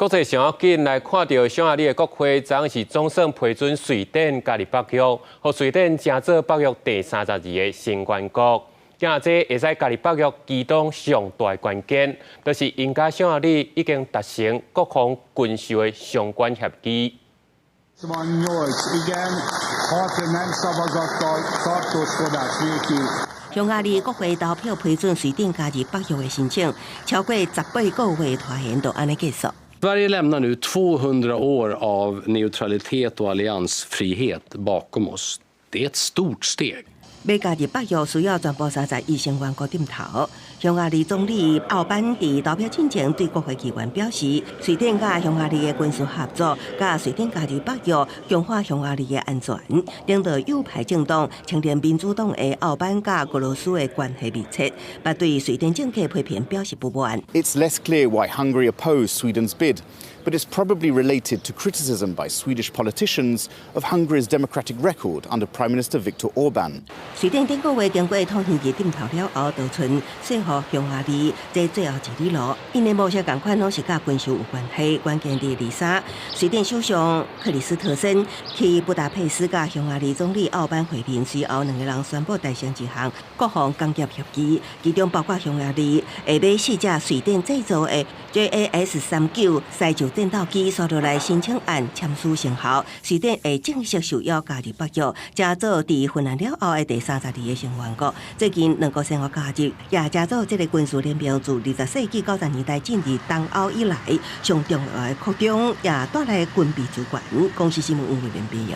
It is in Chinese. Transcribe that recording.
国际上要紧来看到匈牙利的国会昨是总算批准瑞典加入北约，和瑞典正做北约第32个成员国。今这会使加入北约，其中上大的关键，就是因甲匈牙利已经达成国防军事的相关协议。 匈牙利国会投票批准瑞典加入北约的申请，超过18个月拖延，就安尼结束。 Sverige lämnar nu 200 år av neutralitet och alliansfrihet bakom oss. Det är ett stort steg. 要加入北约需要全部32成员国点头。匈牙利总理奥班伫投票进前对国会议员表示，瑞典甲匈牙利的军事合作，甲瑞典加入北约，强化匈牙利的安全。领导右派政党青年民主党的奥班甲俄罗斯的关系密切，但对瑞典政客批评表示不满。It's less clear why Hungary opposed Sweden's bid. But it's probably related to criticism by Swedish politicians of Hungary's democratic record under Prime Minister Viktor Orban. 瑞典顶个月经过讨论议点头了后，就剩说服匈牙利这最后一里路。因的某些共款拢是甲军事有关系，关键伫23，瑞典首相克里斯特森去布达佩斯甲匈牙利总理奥班会面随后，两个人宣布达成一项国防工业协议，其中包括匈牙利会买4架瑞典制造的 JAS-39西旧战斗机，刷落来申请案签署生效，瑞典会正式受邀加入北约，加做伫芬兰了后的第32个成员国。最近2个先后加入，也加做这个军事联盟自20世纪90年代进入东欧以来上重要的扩张，也带来军备资源。公司新闻黄伟编编译。